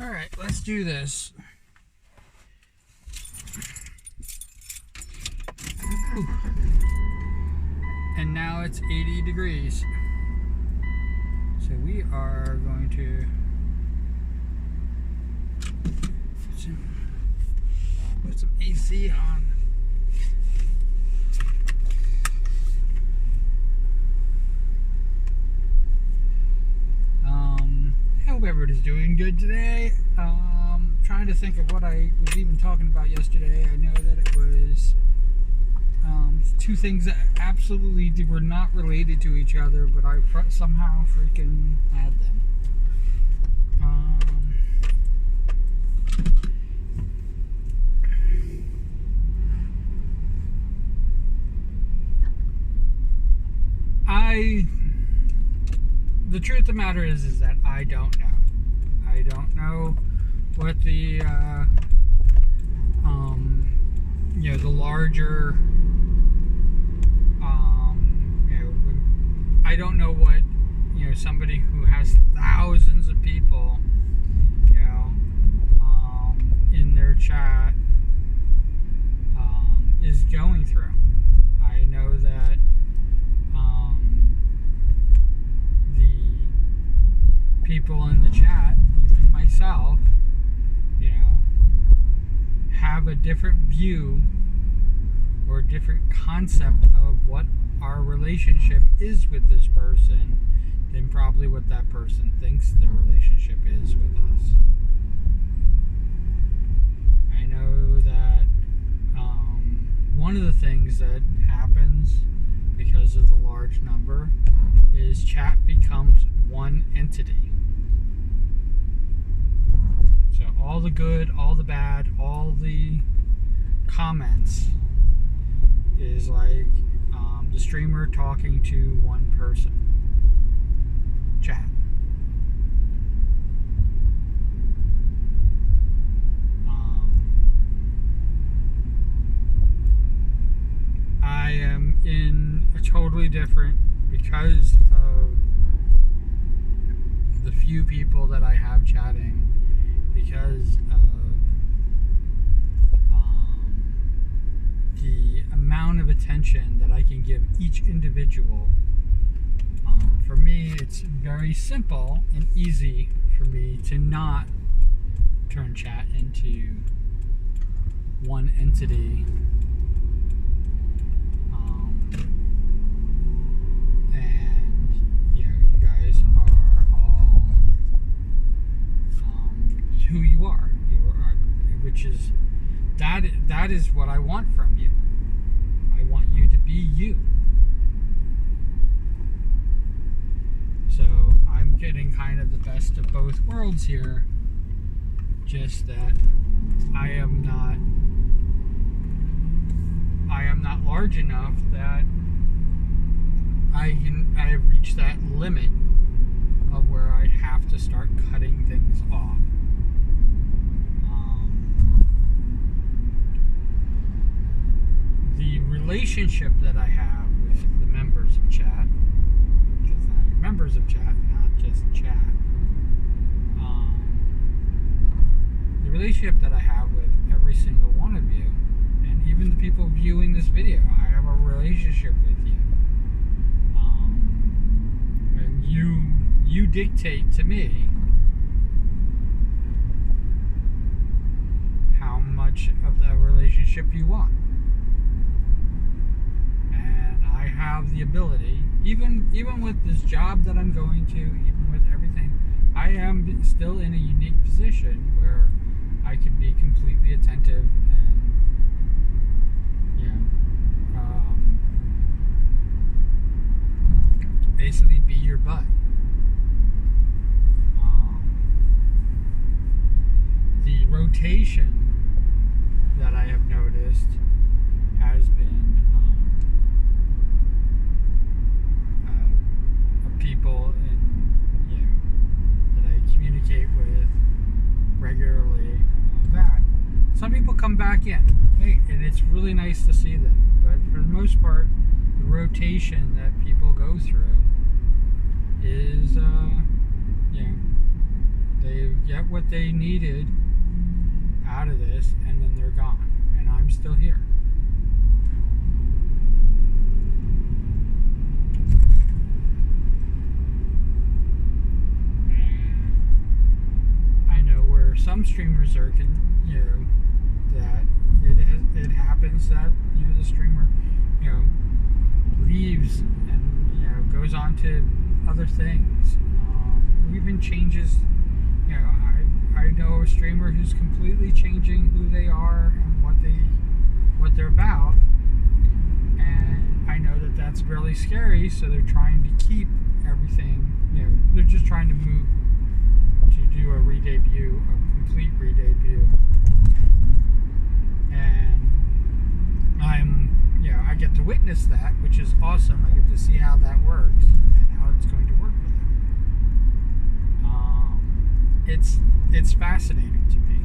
Alright, let's do this. Ooh. And now it's 80 degrees. So we are going to put some AC on. I hope everybody's doing good today. Trying to think of what I was even talking about yesterday. I know that it was two things that absolutely were not related to each other, but I somehow freaking had them. The truth of the matter is that I don't know. I don't know what the the larger I don't know what somebody who has thousands of people in their chat is going through. I know that the people in the chat, even myself, have a different view or a different concept of what our relationship is with this person than probably what that person thinks their relationship is with us. I know that one of the things that happens because of the large number is chat becomes one entity. So all the good, all the bad, all the comments is like the streamer talking to one person. Chat. I am in a totally different, because of the few people that I have chatting, because of the amount of attention that I can give each individual. For me, it's very simple and easy for me to not turn chat into one entity. And you guys are all who you are, which is that is what I want from you. I want you to be you. So I'm getting kind of the best of both worlds here. Just that I am not large enough that I have reached that limit of where I have to start cutting things off. The relationship that I have with the members of chat, because now you're members of chat, not just chat. The relationship that I have with every single one of you, and even the people viewing this video, I have a relationship with you. And you dictate to me how much of that relationship you want. I have the ability, even with this job that I'm going to, even with everything, I am still in a unique position where I can be completely attentive and, basically be your butt. The rotation that I have noticed has been people that I communicate with regularly and all that. Some people come back in, and it's really nice to see them. But for the most part, the rotation that people go through is, They get what they needed out of this, and then they're gone. And I'm still here. And I know where some streamers are, that it happens that the streamer leaves and goes on to other things, even changes. I know a streamer who's completely changing who they are and what they're about, and I know that that's really scary. So they're trying to keep everything. They're just trying to move to do a re-debut, a complete re-debut, and I get to witness that, which is awesome. I get to see how that works and how it's going to work for them. It's fascinating to me.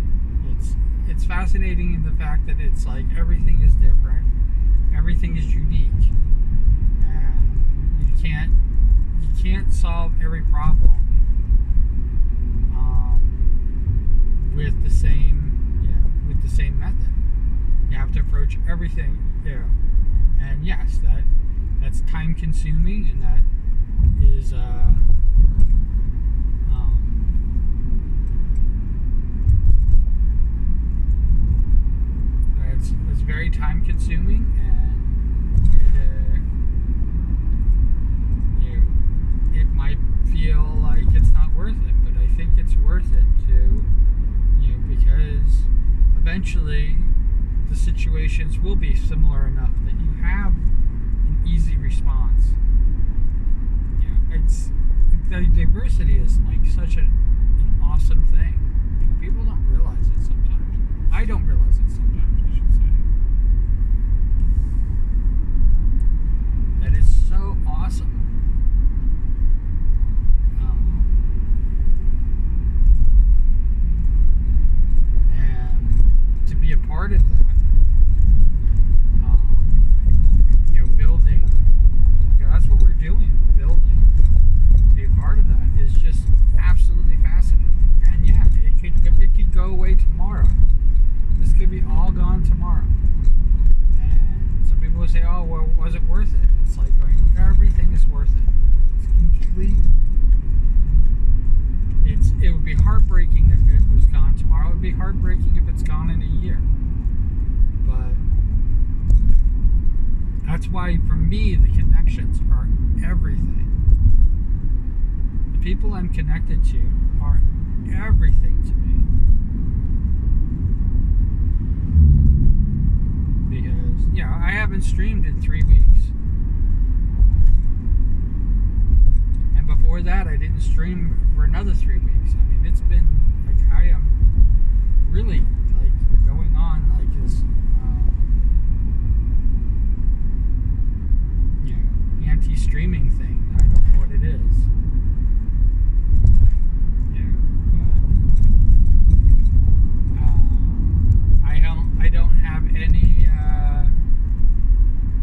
It's fascinating in the fact that it's like everything is different, everything is unique, and you can't solve every problem with the same method. You have to approach everything, and yes, that's time consuming, and that is it's very time consuming, and it might feel like it's not worth it, but I think it's worth it to because eventually the situations will be similar enough that you have an easy response. The diversity is like such an awesome thing. People don't realize it sometimes. I don't realize it sometimes, I should say. That is so awesome. And to be a part of that, building, that's what we're doing, building. To be a part of that is just absolutely fascinating. And yeah, it could go away tomorrow. This could be all gone tomorrow. And some people will say, oh, well, was it worth it? It's like everything is worth it. It's complete. It would be heartbreaking if it was gone tomorrow. It would be heartbreaking if it's gone in a year. But that's why, for me, the connections are everything. The people I'm connected to are everything to me. Because, I haven't streamed in 3 weeks. And before that, I didn't stream for another 3 weeks. I mean, it's been, I am really, going on, this, anti-streaming thing. I don't know what it is. But I don't have any.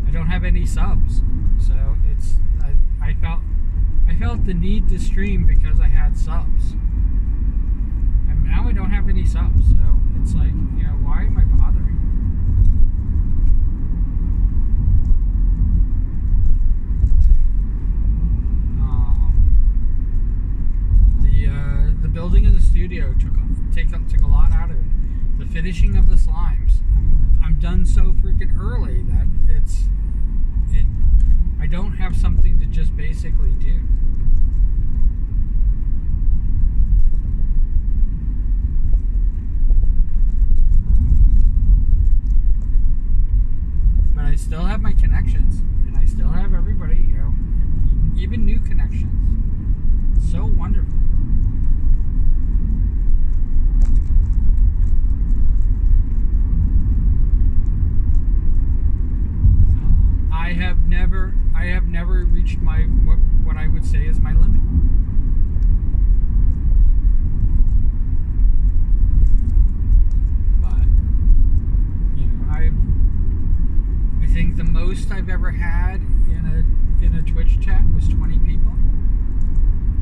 I don't have any subs, so it's. I felt the need to stream because I had subs, and now I don't have any subs. So it's like, why am I bothering? The building of the studio took a lot out of it. The finishing of the slimes. I'm done so freaking early that I don't have something to just basically do. But I still have my connections, and I still have everybody, even new connections. It's so wonderful. I have never reached what I would say is my limit. But I think the most I've ever had in a Twitch chat was 20 people.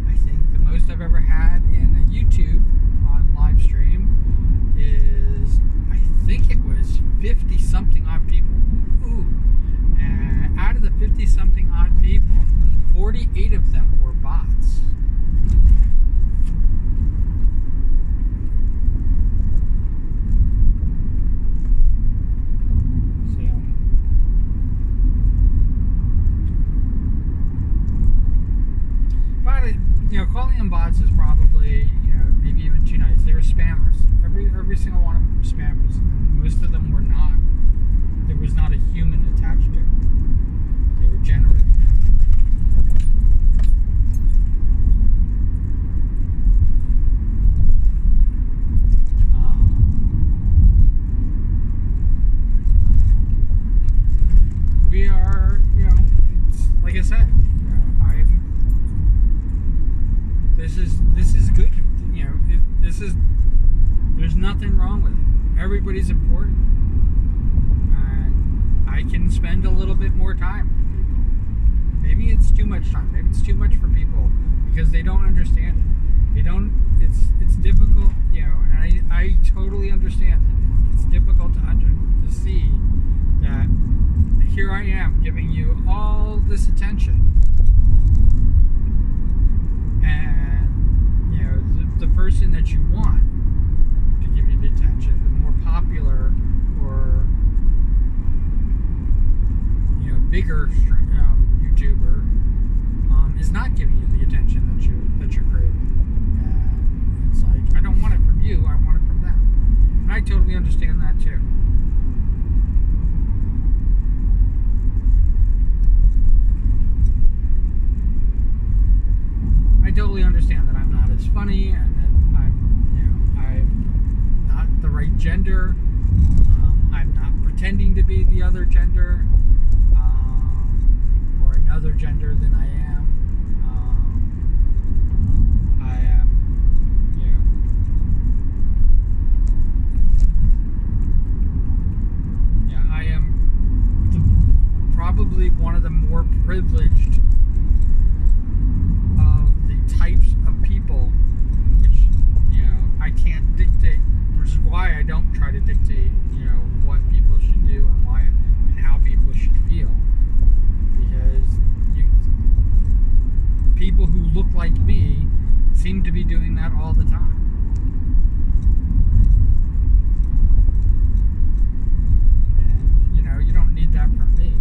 I think the most I've ever had in a YouTube on live stream is, I think it was 50 something odd people. Ooh. And out of the 50 something odd people, 48 of them were bots. Calling them bots is probably, maybe even too nice. They were spammers. Every single one of them were spammers. And most of them were not, there was not a human attached to it. They were generated. We are, it's, like I said, This is good. There's nothing wrong with it. Everybody's important. And I can spend a little bit more time with people. Maybe it's too much time. Maybe it's too much for people because they don't understand it. It's difficult, and I totally understand it. It's difficult to see that here I am giving you all this attention. And the person that you want to give you the attention, the more popular or bigger YouTuber is not giving you the attention that you're craving. And it's like, I don't want it from you, I want it from them. And I totally understand that too. I totally understand that I'm not as funny and that I'm not the right gender. I'm not pretending to be the other gender or another gender than I am. I am, I am probably one of the more privileged types of people, which I can't dictate, which is why I don't try to dictate what people should do and why and how people should feel, because people who look like me seem to be doing that all the time. And you don't need that from me.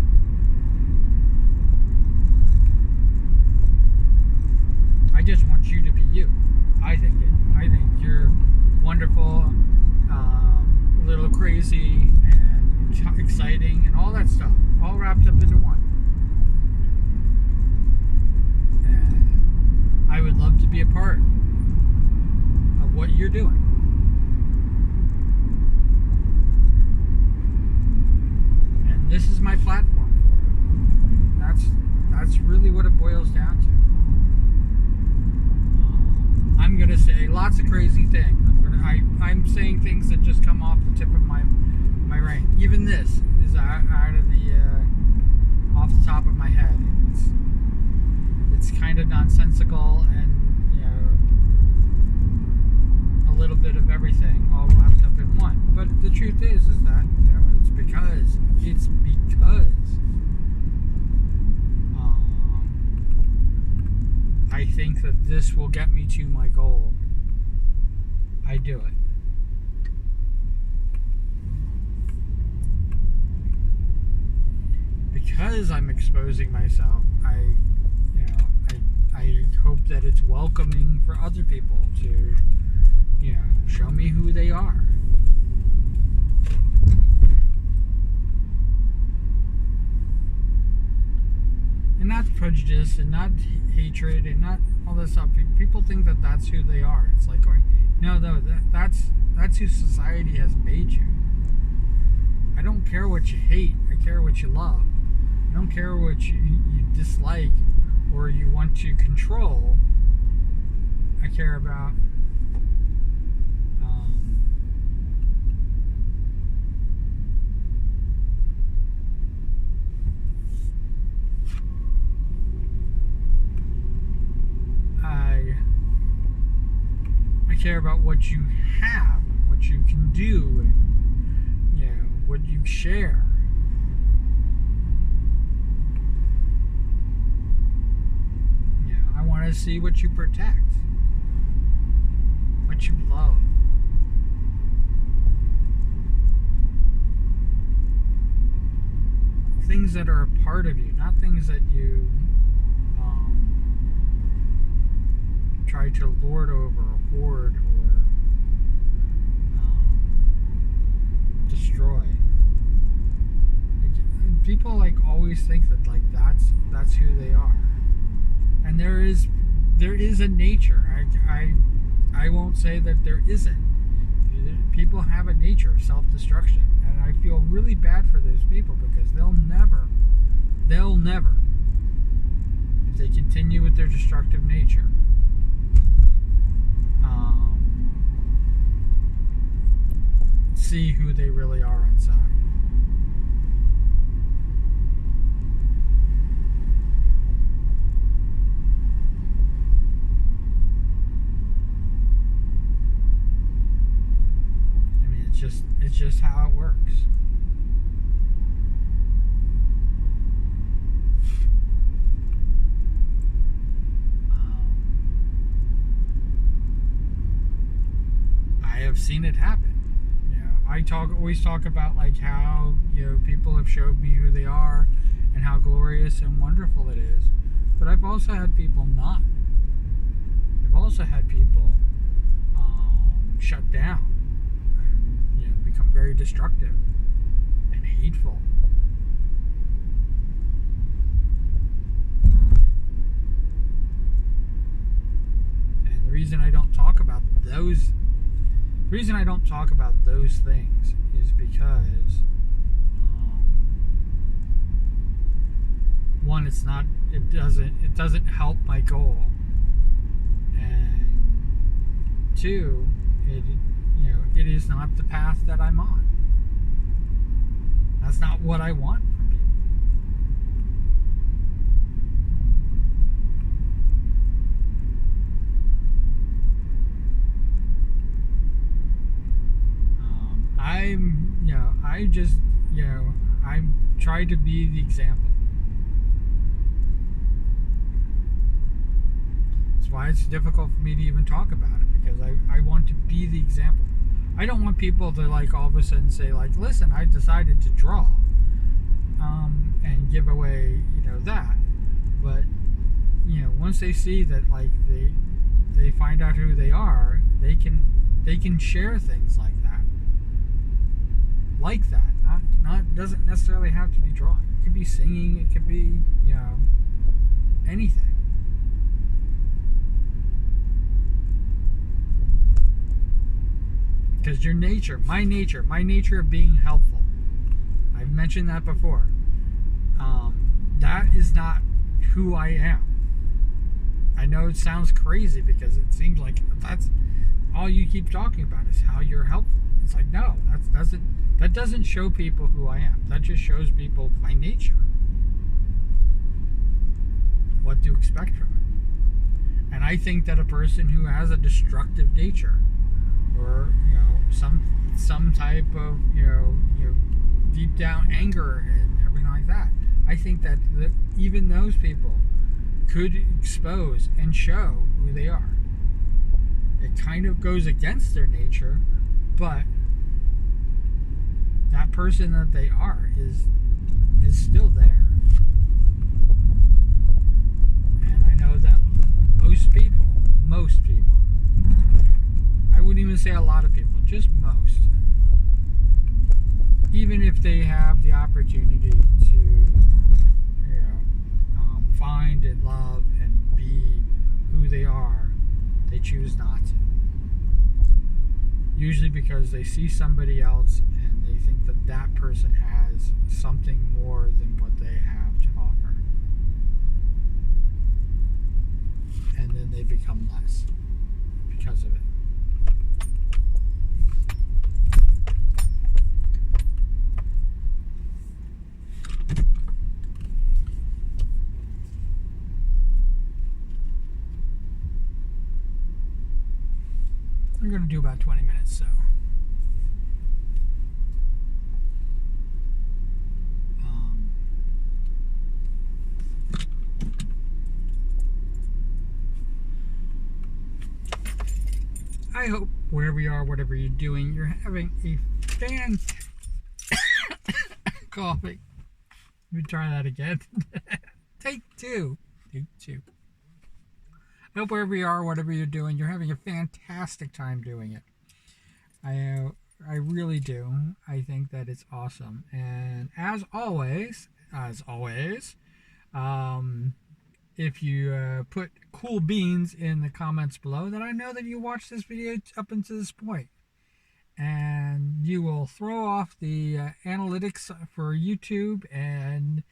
I just want you to be you. I think you're wonderful, a little crazy, and exciting, and all that stuff, all wrapped up into one. And I would love to be a part of what you're doing. And this is my platform for it. That's really what it boils down to. I'm going to say lots of crazy things. I'm saying things that just come off the tip of my brain. Even this is out of the off the top of my head. It's kind of nonsensical and a little bit of everything all wrapped up in one. But the truth is that it's because I think that this will get me to my goal. I do it. Because I'm exposing myself, I hope that it's welcoming for other people to, show me who they are. And not prejudice and not hatred and not all this stuff. People think that that's who they are. It's like going, no, that's who society has made you. I don't care what you hate. I care what you love. I don't care what you dislike or you want to control. I care about care about what you have, what you can do, and, what you share. I want to see what you protect, what you love. Things that are a part of you, not things that you try to lord over or hoard or destroy. People always think that that's who they are, and there is a nature. I won't say that there isn't. People have a nature of self-destruction, and I feel really bad for those people because they'll never, if they continue with their destructive nature, see who they really are inside. It's just how it works. I have seen it happen. I always talk about how people have showed me who they are and how glorious and wonderful it is. But I've also had people not. I've also had people shut down. Become very destructive and hateful. And the reason I don't talk about those things is because one, it doesn't help my goal, and two, it is not the path that I'm on. That's not what I want from people. I try to be the example. That's why it's difficult for me to even talk about it, because I want to be the example. I don't want people to all of a sudden say listen, I decided to draw, and give away that. But once they see that they find out who they are, they can share things like that. Not doesn't necessarily have to be drawing. It could be singing. It could be anything. Because my nature of being helpful, I've mentioned that before. That is not who I am. I know it sounds crazy because it seems like that's all you keep talking about is how you're helpful. It's no, that doesn't show people who I am. That just shows people my nature, what to expect from it. And I think that a person who has a destructive nature, or some type of deep down anger and everything like that, I think that even those people could expose and show who they are. It kind of goes against their nature, but that person that they are is still there. And I know that most people, I wouldn't even say a lot of people, just most, even if they have the opportunity to find and love and be who they are, they choose not to. Usually because they see somebody else and they think that person has something more than what they have to offer, and then they become less because of it. 20 minutes, so. I hope wherever you are, whatever you're doing, you're having a fantastic coffee. Let me try that again. Take two. Take two. I hope wherever you are, whatever you're doing, you're having a fantastic time doing it. I really do. I think that it's awesome. And as always, if you put cool beans in the comments below, then I know that you watched this video up until this point. And you will throw off the analytics for YouTube, and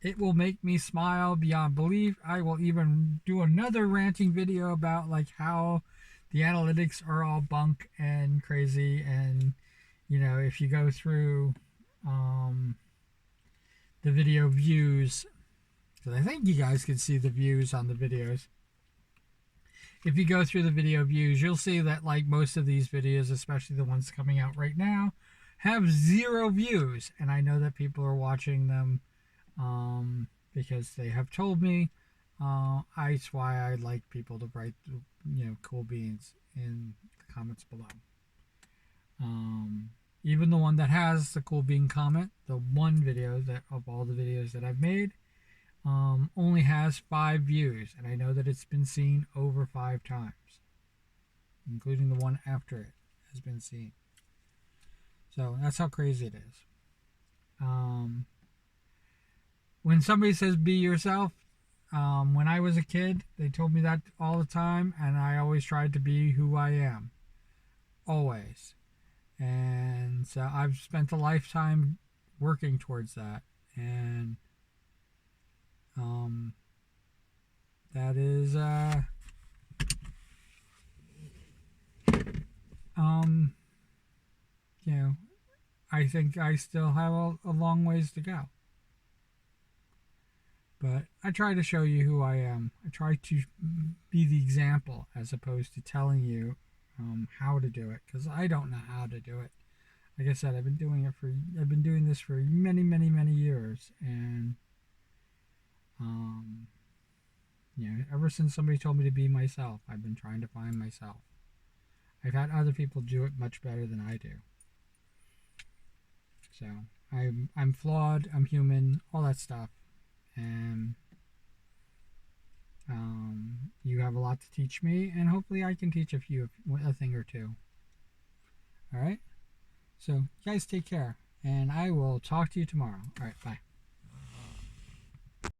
it will make me smile beyond belief. I will even do another ranting video about like how the analytics are all bunk and crazy. And if you go through the video views, because I think you guys can see the views on the videos. If you go through the video views, you'll see that like most of these videos, especially the ones coming out right now, have 0 views. And I know that people are watching them because they have told me. That's why I like people to write, cool beans in the comments below. Even the one that has the cool bean comment, the one video that of all the videos that I've made, only has 5 views, and I know that it's been seen over 5 times, including the one after it has been seen. So that's how crazy it is. When somebody says be yourself, when I was a kid, they told me that all the time, and I always tried to be who I am. Always. And so I've spent a lifetime working towards that, and that is I think I still have a long ways to go, but I try to show you who I am. I try to be the example as opposed to telling you how to do it, because I don't know how to do it. Like I said, I've been doing this for many years, and ever since somebody told me to be myself, I've been trying to find myself. I've had other people do it much better than I do. So I'm flawed, I'm human, all that stuff, and you have a lot to teach me, and hopefully I can teach a thing or two. All right. So you guys take care, and I will talk to you tomorrow. All right. Bye.